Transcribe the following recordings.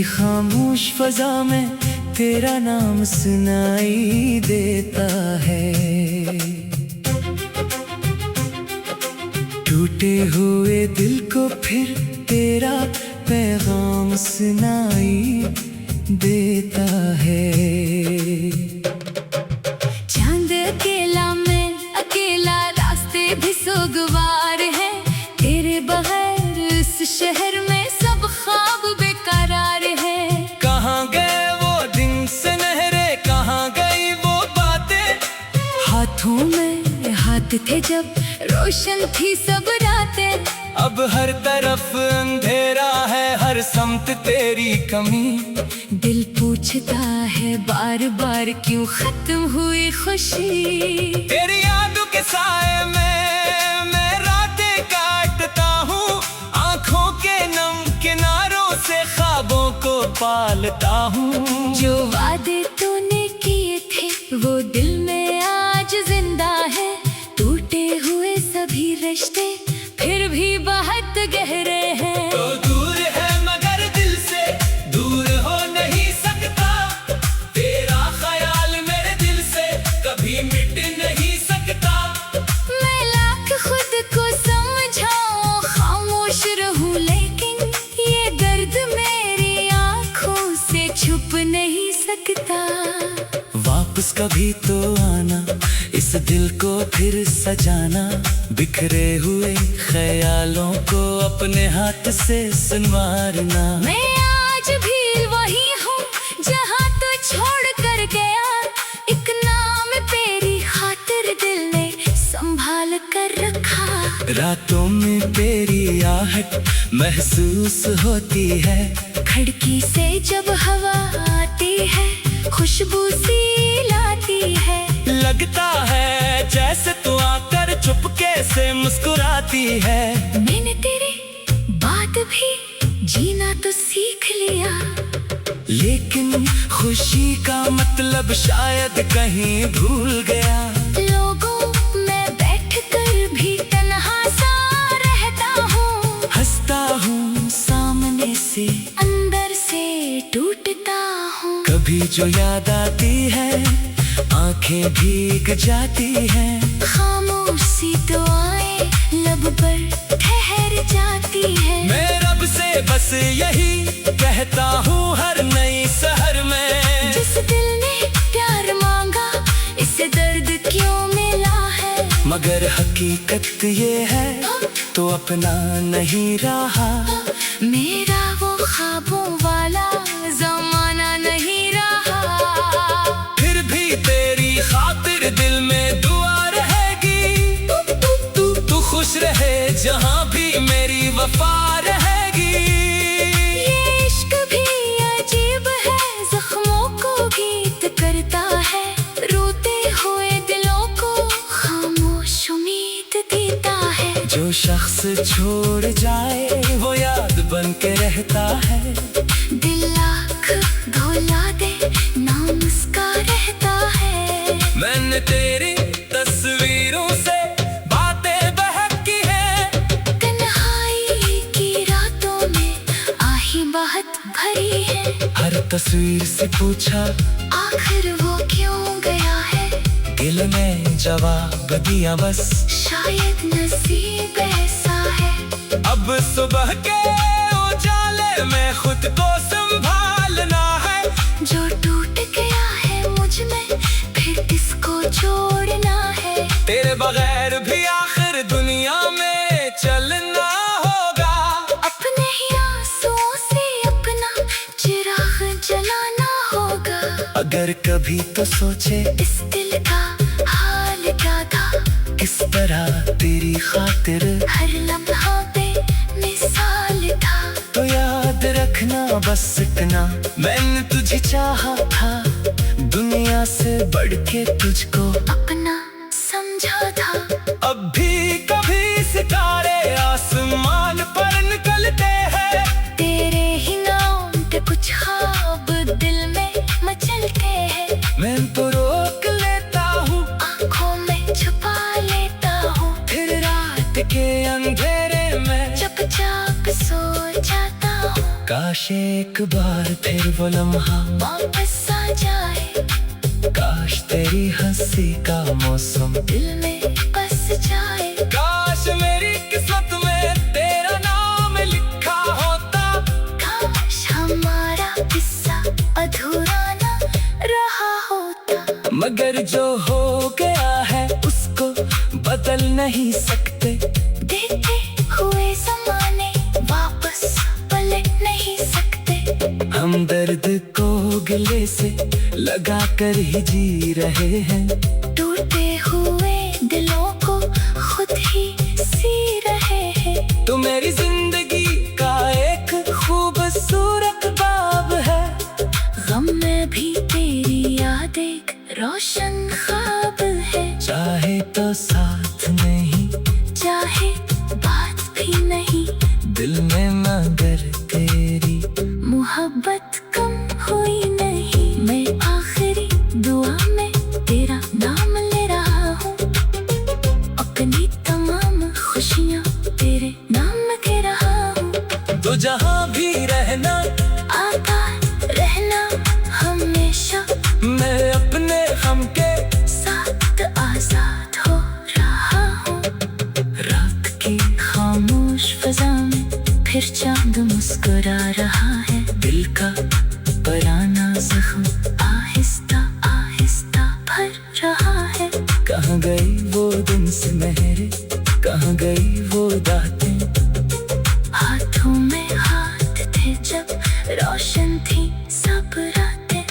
खामोश फजा में तेरा नाम सुनाई देता है। टूटे हुए दिल को फिर तेरा पैगाम सुनाई देता है। चांद अकेला, मैं अकेला, रास्ते भी सोगवार है। तेरे बगैर इस शहर में सब ख्वाब बेकरार है। कहाँ गए वो दिन सुनहरे, कहाँ गई वो बातें। हाथों में हाथ थे जब रोशन थी सब रातें। अब हर तरफ अंधेरा है, हर समत तेरी कमी। दिल पूछता है बार बार क्यों खत्म हुई खुशी। तेरी यादों के साए में मैं रातें काटता हूँ। आँखों के नम किनारों से ख्वाबों को पालता हूँ। जो वादे तूने किए थे वो दिल में आज जिंदा है। टूटे हुए सभी रिश्ते फिर भी बहुत गहरे हैं। तो दूर है मगर दिल से दूर हो नहीं सकता। तेरा ख्याल मेरे दिल से कभी मिट नहीं सकता। मैं लाख खुद को समझाऊं, खामोश रहूं, लेकिन ये दर्द मेरी आंखों से छुप नहीं सकता। वापस कभी तो आना, इस दिल को फिर सजाना। बिखरे हुए ख्यालों को अपने हाथ से संवारना। मैं आज भी वही हूँ जहाँ तू छोड़ कर गया। एक नाम तेरी खातिर दिल ने संभाल कर रखा। रातों में तेरी आहट महसूस होती है। खिड़की से जब हवा आती है खुशबू सी लाती है। लगता है जैसे तू आकर चुपके से मुस्कुराती है। मैंने तेरी बात भी जीना तो सीख लिया, लेकिन खुशी का मतलब शायद कहीं भूल गया। लोगों में बैठकर भी तन्हा सा रहता हूँ। हंसता हूँ सामने से, अंदर से टूटता हूँ। कभी जो याद आती है आंखें भीग जाती हैं। खामोशी दुआएं लब पर ठहर जाती है। मैं रब से बस यही कहता हूँ हर नई सहर में। जिस दिल ने प्यार मांगा इसे दर्द क्यों मिला है। मगर हकीकत ये है तो अपना नहीं रहा। मेरा वो ख्वाबों वाला जमाना नहीं रहा। फिर भी तेरी खातिर दिल में दुआ रहेगी। तू खुश रहे जहाँ भी मेरी वफा रहेगी। ये इश्क भी अजीब है, जख्मों को गीत करता है। रोते हुए दिलों को खामोश उम्मीद देता है। जो शख्स छोड़ जाए वो याद बन के रहता है। दिल लाख धोला दे नाम उसका रहता है। मैंने तेरी तस्वीरों से बातें बहकी है। तन्हाई की रातों में आही बहुत भरी है। हर तस्वीर से पूछा आखिर वो क्यों गया है। दिल ने जवाब दिया बस शायद नसीब ऐसा है। अब सुबह के उजाले में खुद को संभालना है। जो टूट गया है मुझ में फिर किसको जोड़ना है। तेरे बगैर भी आखिर दुनिया में चलना होगा। अपने ही आंसुओं से अपना चिराग जलाना होगा। अगर कभी तो सोचे इस दिल का हाल क्या था। किस तरह तेरी खातिर हर लम्हा पे मिसाल था। तो याद रखना बस इतना, मैंने तुझे चाहा था। दुनिया से बढ़ के तुझको अपना समझा था। अब भी कभी सितारे आसमान पर निकलते हैं। तेरे ही नाम पे कुछ ख्वाब दिल में मचलते हैं। मैं तो रोक लेता हूँ, आँखों में छुपा लेता हूँ। फिर रात के अंधेरे में चुपचाप सो जाता हूँ। काश एक बार फिर वो लम्हा वापस आ जाए, काश तेरी हंसी का मौसम दिल में बस जाए। काश मेरी किस्मत में तेरा नाम लिखा होता, काश हमारा किस्सा अधूरा ना रहा होता। मगर जो हो गया है उसको बदल नहीं सकते। देते हुए ज़माने वापस पलट नहीं सकते। हम दर्द को गिले से लगा कर ही जी रहे हैं, टूटे हुए दिलों को खुद ही सी रहे हैं। तू मेरी जिंदगी का एक खूबसूरत बाब है, गम में भी तेरी याद एक रोशन ख्वाब है। चाहे तो साथ नहीं, चाहे बात भी नहीं, दिल में मगर तेरी मोहब्बत कम हुई नहीं। मैं आखिरी दुआ में तेरा नाम ले रहा हूँ, अपनी तमाम खुशियाँ तेरे नाम के रहा हूँ। तो जहाँ भी रहना आबाद रहना हमेशा, मैं अपने हम के साथ आजाद हो रहा हूँ। रात की खामोश फजा में फिर चांद मुस्कुरा रहा है। दिल का पुराना जख्म आहिस्ता आहिस्ता भर रहा है। कहाँ गई वो दिन सुनहरे, कहाँ गई वो रातें, हाथों में हाथ थे जब रोशन थी सब रातें।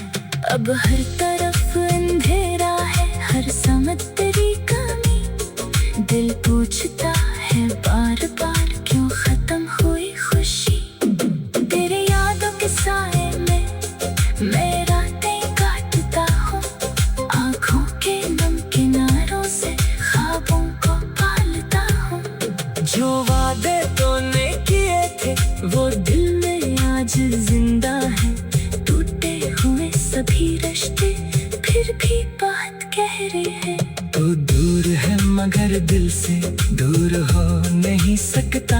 अब हर तरफ अंधेरा है, हर समझ तेरी कमी। दिल पूछता है बार बार क्यों खत्म हुई खुशी। तेरे यादों के साए में मैं रातें काटता हूँ, आँखों के नम किनारों से ख्वाबों को पालता हूँ। जो वादे तूने किए थे वो दिल में आज जिंदा है, टूटे हुए सभी रिश्ते फिर भी बात कह रहे हैं। तो दूर है मगर दिल से दूर हो नहीं सकता।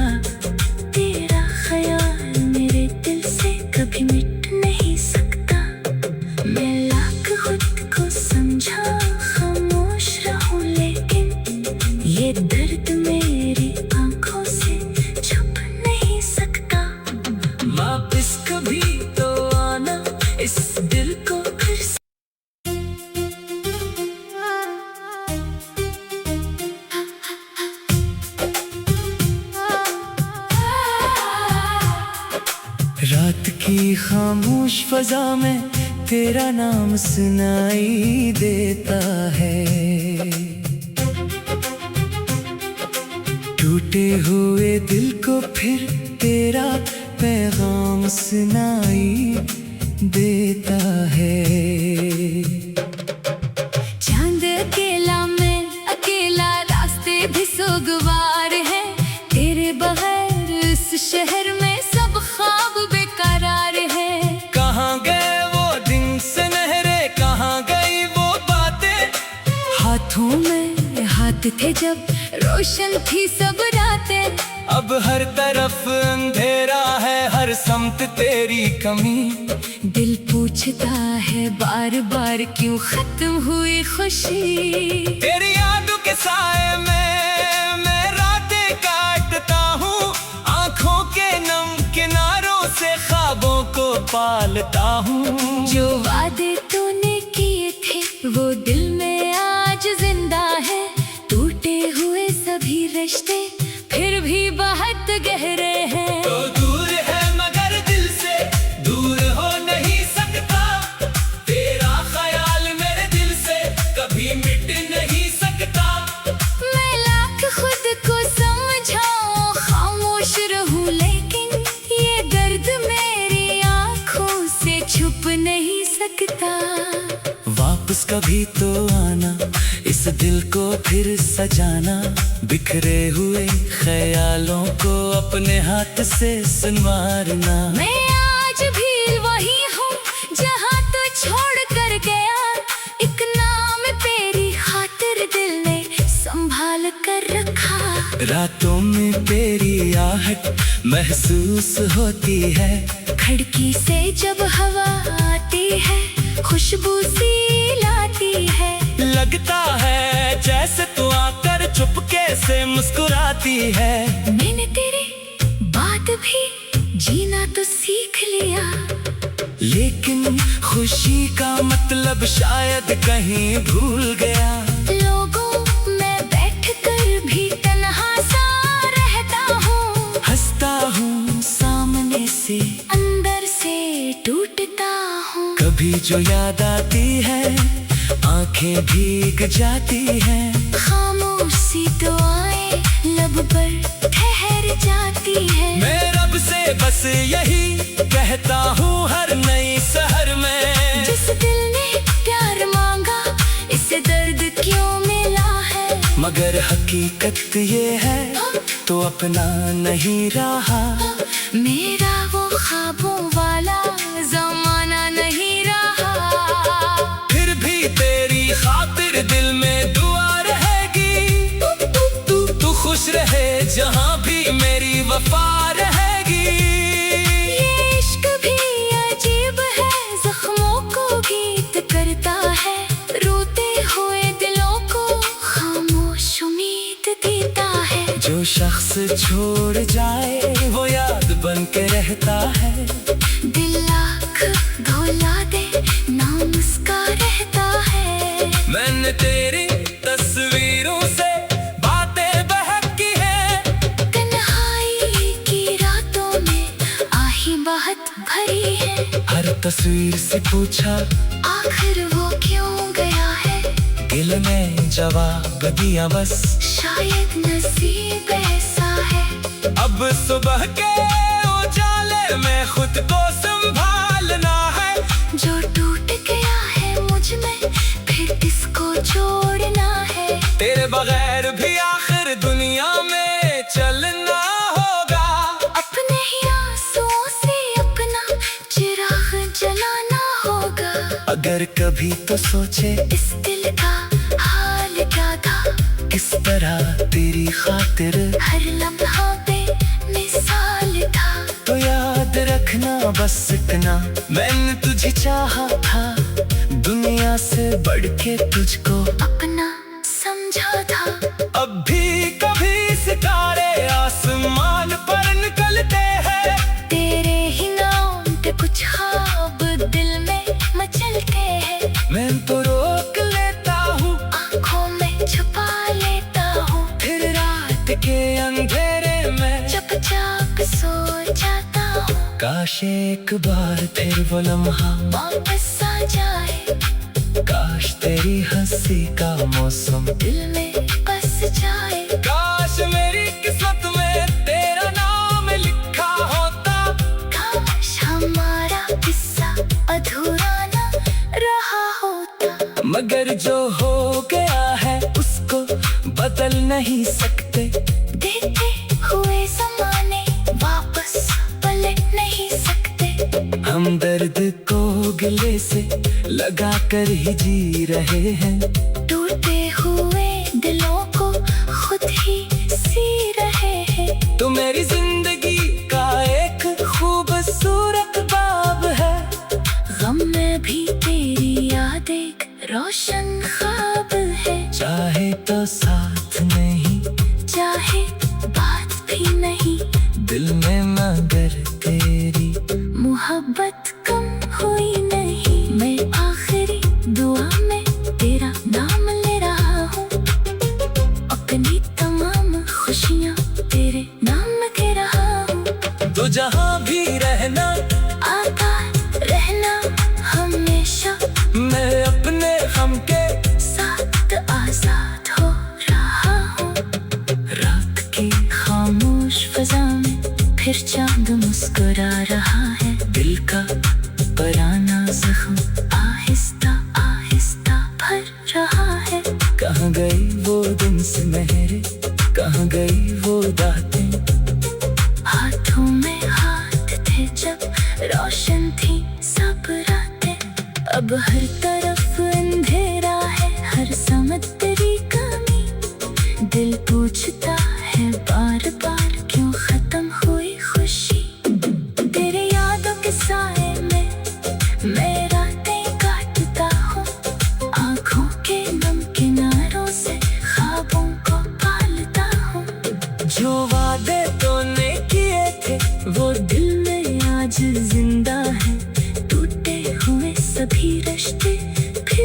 तेरा ख्याल मेरे दिल से कभी मिट नहीं सकता। मैं लाख खुद को समझा खामोश रहूं, लेकिन ये दर्द मेरी आंखों से छुप नहीं सकता। वापस कभी तो आना इस दिल को फिर से। रात की खामोश फजा में तेरा नाम सुनाई देता है, टूटे हुए दिल को फिर तेरा पैगाम सुनाई देता है। चांद अकेला मैं अकेला, रास्ते भी सोगवार है। तेरे बगैर इस शहर में सब ख्वाब बेकरार है। कहाँ गए वो दिन सुनहरे, कहाँ गई वो बातें, हाथों में हाथ थे जब रोशन थी सब रातें। अब हर तरफ अंधेरा है, हर समत तेरी कमी। दिल पूछता है बार बार क्यों खत्म हुई खुशी। तेरी यादों के साए में मैं रातें काटता हूँ, आँखों के नम किनारों से ख्वाबों को पालता हूँ। जो वादे तूने किए थे वो दिल में आज जिंदा है, टूटे हुए सभी रिश्ते फिर भी बहुत गहरे हैं। तो दूर है मगर दिल से दूर हो नहीं सकता। तेरा ख्याल मेरे दिल से कभी मिट नहीं सकता। मैं लाख खुद को समझाऊं खामोश रहूं, लेकिन ये दर्द मेरी आंखों से छुप नहीं सकता। वापस कभी तो आना, इस दिल को फिर सजाना, बिखरे हुए ख्यालों को अपने हाथ से संवारना। मैं आज भी वही हूँ जहाँ तो छोड़ कर गया, एक नाम तेरी खातिर दिल ने संभाल कर रखा। रातों में तेरी आहट महसूस होती है, खिड़की से जब हवा आती है खुशबू सी लाती है। लगता है जैसे तू आकर चुपके से मुस्कुराती है। मैंने तेरी बात भी जीना तो सीख लिया, लेकिन खुशी का मतलब शायद कहीं भूल गया। लोगों में बैठकर भी तन्हा सा रहता हूँ, हंसता हूँ सामने से, अंदर से टूटता हूँ। कभी जो याद आती है आंखें भीग जाती हैं। खामोशी तो आए लब पर ठहर जाती है। मैं रब से बस यही कहता हूँ हर नई सहर में, जिस दिल ने प्यार मांगा इसे दर्द क्यों मिला है। मगर हकीकत ये है तो अपना नहीं रहा। मेरा वो ख्वाबों वाला जमाना नहीं रहा। फिर भी तेरी खातिर दिल में दुआ रहेगी। तू खुश रहे जहाँ भी मेरी वफा रहेगी। ये इश्क भी अजीब है, जख्मों को गीत करता है, रोते हुए दिलों को खामोश उम्मीद देता है। जो शख्स छोड़ जाए वो याद बन के रहता है। दिल लाख धोला दे ना मुस्का रहता है। मैंने तेरी तस्वीरों से बातें बहकी है। तन्हाई की रातों में आही बहुत भरी है। हर तस्वीर से पूछा आखिर वो क्यों गया है। दिल ने जवाब दिया बस शायद नसीब ऐसा है। अब सुबह के उजाले में खुद को संभालना है। जो टूट गया है मुझ में फिर किसको जोड़ना है। तेरे बगैर भी आखिर दुनिया में चलना होगा। अपने ही आंसुओं से अपना चिराग जलाना होगा। अगर कभी तो सोचे इस दिल का हाल क्या था, किस तरह तेरी खातिर हर लम्हा पे मिसाल था। तो याद रखना बस इतना, मैंने तुझे चाहा था, दुनिया से बढ़ के तुझको अपना समझा था। अब भी कभी सितारे आसमान पर निकलते हैं। तेरे ही नाम पे कुछ ख्वाब दिल में मचलते हैं। मैं तो रोक लेता हूँ, आँखों में छुपा लेता हूँ, फिर रात के अंधेरे में चुपचाप सो जाता हूँ। काश एक बार फिर वो लम्हा वापस आ जाए, काश तेरी हंसी का मौसम दिल में बस जाए। काश मेरी किस्मत में तेरा नाम लिखा होता। काश हमारा किस्सा अधूरा न रहा होता। मगर जो हो गया है उसको बदल नहीं सकते। देते हुए ज़माने वापस पलट नहीं सकते। हम दर्द को गिले से लगा कर ही जी रहे हैं। टूटे हुए दिलों को खुद ही सी रहे हैं। तो मेरी जिंदगी का एक खूबसूरत बाब है। गम में भी तेरी याद एक रोशन ख्वाब है। चाहे तो साथ नहीं, चाहे बात भी नहीं, दिल में मगर तेरी मोहब्बत कम हुई नहीं। मैं आखिरी दुआ में तेरा नाम ले रहा हूँ। अपनी तमाम खुशियाँ तेरे नाम दे रहा हूँ। तो जहाँ भी रहना आता रहना हमेशा, मैं अपने हम के साथ आजाद हो रहा हूँ। रात की खामोश फजा में फिर चांद मुस्कुरा रहा है। दिल का पुराना जख्म आहिस्ता आहिस्ता भर रहा है। कहाँ गई वो दिन से मेरे, कहाँ गई वो रातें। हाथों में हाथ थे जब रोशन थी सब रातें। अब हर तरफ अंधेरा है, हर समझ तेरी कमी। दिल पूछता है बार बार क्यों खत्म हुई खुशी। तेरे यादों के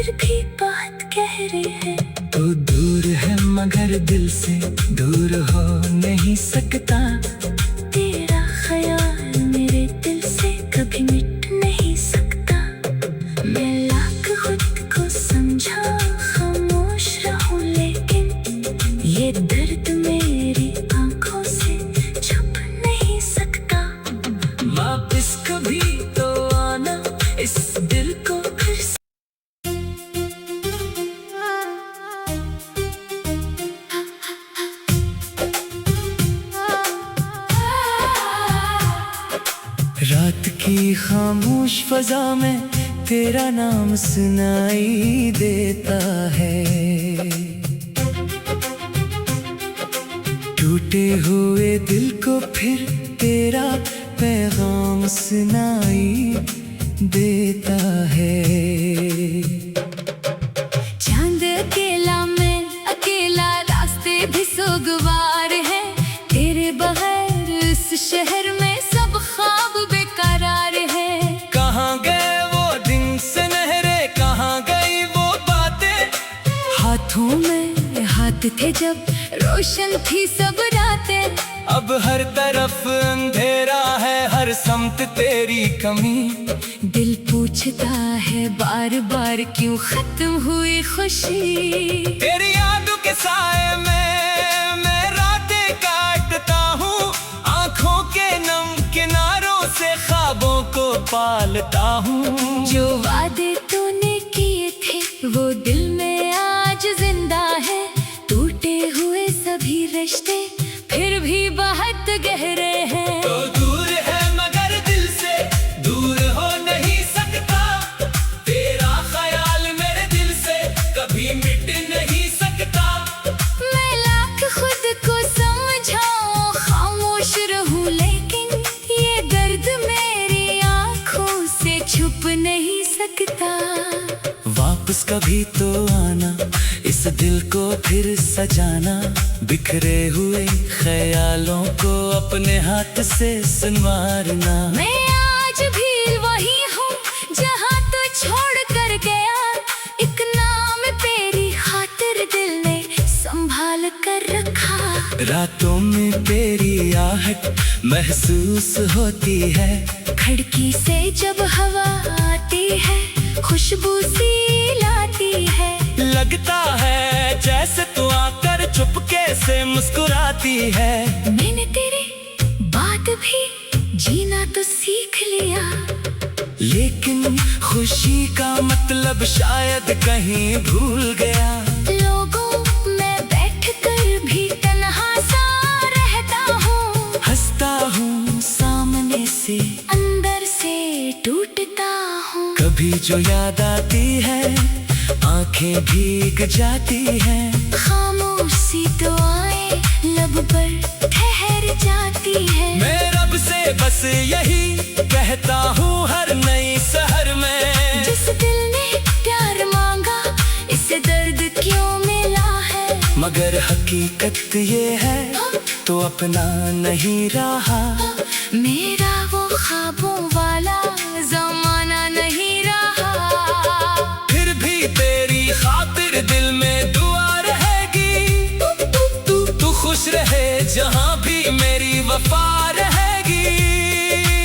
फिर भी बात कह रहे हैं। तू दूर है मगर दिल से दूर हो नहीं सकता। तेरा ख्याल मेरे दिल से कभी मिट नहीं सकता। मैं लाख खुद को समझा खामोश रहूं, लेकिन ये दर्द मेरी आंखों से छुप नहीं सकता। वापिस कभी तो आना इस दिल को फिर से। रात की खामोश फजा में तेरा नाम सुनाई देता है। टूटे हुए दिल को फिर तेरा पैगाम सुनाई देता है। चांद अकेला मैं अकेला, रास्ते भी सोगवार है। तेरे बगैर इस शहर में सब ख्वाब बेकरार है। कहाँ गए वो दिन सुनहरे, कहाँ गई वो बातें। हाथों में हाथ थे जब रोशन थी सब रातें। अब हर तरफ अंधेरा है, हर समत तेरी कमी। दिल पूछता है बार बार क्यों खत्म हुई खुशी। तेरी यादों के साए में मैं रातें काटता हूँ। आंखों के नम किनारों से ख्वाबों को पालता हूँ। जो वादे तूने किए थे वो दिल में आज जिंदा है। टूटे हुए सभी रिश्ते फिर भी बहुत गहरे हैं। तो दूर है मगर दिल से दूर हो नहीं सकता। तेरा ख्याल मेरे दिल से कभी मिट नहीं सकता। मैं लाख खुद को समझाऊं खामोश रहूं, लेकिन ये दर्द मेरी आंखों से छुप नहीं सकता। वापस कभी तो आना इस दिल को फिर सजाना। बिखरे हुए ख्यालों को अपने हाथ से संवारना। मैं आज भी वही हूँ जहाँ तू छोड़ कर गया। एक नाम तेरी खातिर दिल ने संभाल कर रखा। रातों में तेरी आहट महसूस होती है। खिड़की से जब हवा आती है खुशबू सी लाती है। लगता है जैसे तू आकर चुपके से मुस्कुराती है। मैंने तेरी बात भी जीना तो सीख लिया, लेकिन खुशी का मतलब शायद कहीं भूल गया। लोगों में बैठकर भी तन्हा सा रहता हूँ। हंसता हूँ सामने से, अंदर से टूटता हूँ। कभी जो याद आती है आंखें भीग जाती हैं। खामोशी दुआएं लब पर ठहर जाती है। मैं रब से बस यही कहता हूँ हर नई सहर में। जिस दिल ने प्यार मांगा इसे दर्द क्यों मिला है। मगर हकीकत ये है तो अपना नहीं रहा। मेरा वो ख्वाबों वाला जमाना नहीं रहा। फिर भी तेरी खातिर दिल में दुआ रहेगी। तू खुश रहे जहाँ भी मेरी वफा रहेगी।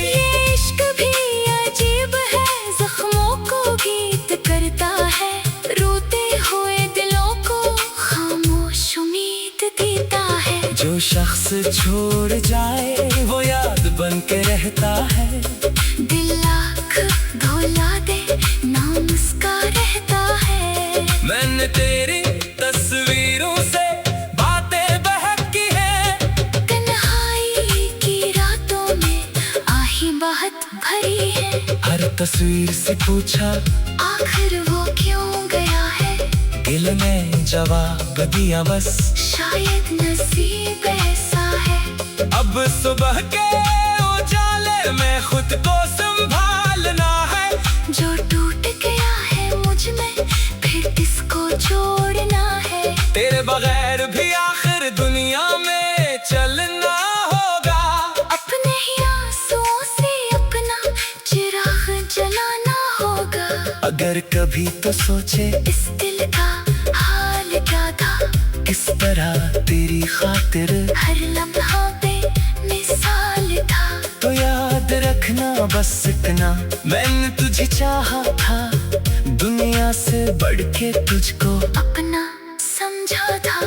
ये इश्क भी अजीब है, जख्मों को गीत करता है। रोते हुए दिलों को खामोश उम्मीद देता है। जो शख्स छोड़ जाए वो याद बन के रहता है। दिल लाख धोला दे ना मुस्का रहता है। मैंने तेरी तस्वीरों से बातें बहकी है। तन्हाई की रातों में आही बहुत भरी है। हर तस्वीर से पूछा आखिर वो क्यों गया है। दिल ने जवाब दिया बस शायद नसीब ऐसा है। अब सुबह के उजाले में खुद को संभालना है। जो टूट गया है मुझ में फिर किसको जोड़ना है। तेरे बगैर भी आखिर दुनिया में चलना होगा। अपने ही आंसुओं से अपना चिराग जलाना होगा। अगर मगर कभी तो सोचे इस दिल का हाल क्या था, किस तरह तेरी खातिर हर लम्हा पे मिसाल था। तो याद रखना बस इतना, मैंने तुझे चाहा था, दुनिया से बढ़ के तुझको अपना समझा था।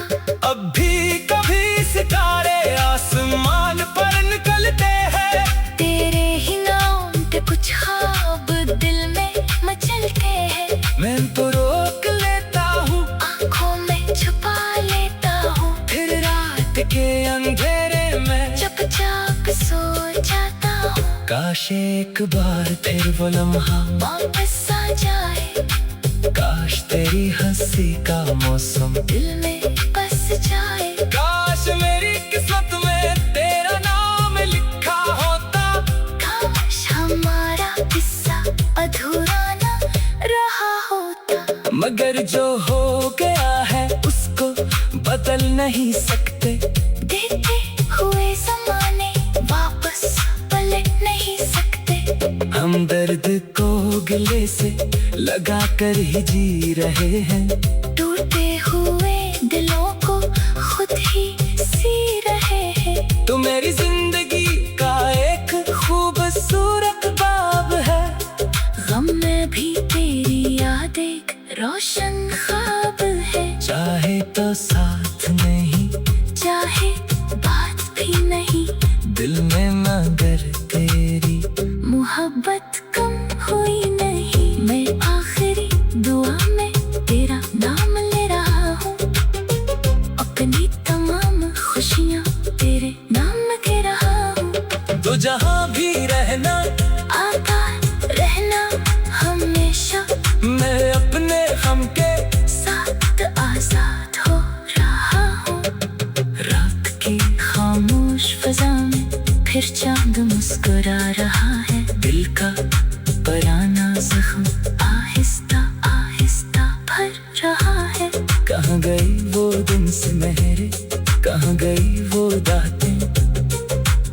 अब भी कभी सितारे आसमान पर निकलते हैं, तेरे ही नाम पे कुछ ख्वाब दिल में मचलते हैं। मैं तो रोक लेता हूँ, आँखों में छुपा लेता हूँ, फिर रात के अंधेरे में चुपचाप सो जाता हूँ। काश एक बार फिर वो लम्हा वापस आ जाए, काश तेरी हंसी का मौसम दिल में बस जाए। काश मेरी किस्मत में तेरा नाम लिखा होता, काश हमारा किस्सा अधूरा न रहा होता। मगर जो हो गया है उसको बदल नहीं सकते, देते हुए ज़माने वापस पलट नहीं सकते। हम दर्द को गिले से लगा कर ही जी रहे हैं, टूटे हुए दिलों को खुद ही सी रहे हैं। तो मेरी जिंदगी का एक खूबसूरत बाब है, गम में भी तेरी याद एक रोशन ख्वाब है। चाहे तो साथ नहीं, चाहे बात भी नहीं, दिल में मगर तेरी मोहब्बत कम हुई नहीं। मैं आखिरी दुआ में तेरा नाम ले रहा हूँ, अपनी तमाम खुशियाँ तेरे नाम के रहा हूँ। तो जहाँ भी रहना आबाद रहना हमेशा, मैं अपने हम के साथ आजाद हो रहा हूँ। रात की खामोश फजा में फिर चांद मुस्कुरा रहा है। दिल का पुराना जख्म आहिस्ता आहिस्ता भर रहा है। कहाँ गई वो दिन से मेरे, कहाँ गई वो दातें,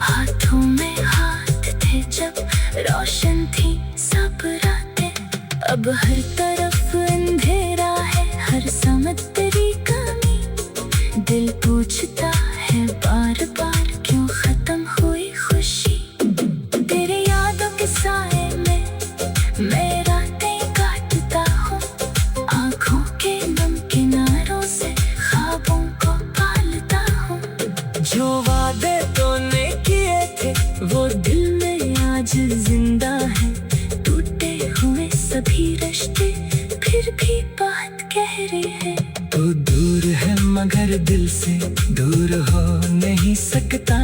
हाथों में हाथ थे जब रोशन थी सब रातें। अब हर तरफ अंधेरा है, हर समत तेरी कमी। दिल पूछता है बार बार क्यों खत्म हुई खुशी। तेरे यादों के साए में मैं रातें काटता हूँ, आँखों के नम किनारों से ख्वाबों को पालता हूँ। जो वादे तूने किए थे वो दिल में आज जिंदा है, टूटे हुए सभी रिश्ते फिर भी बात गहरी है। तो दूर है मगर दिल से दूर हो नहीं सकता।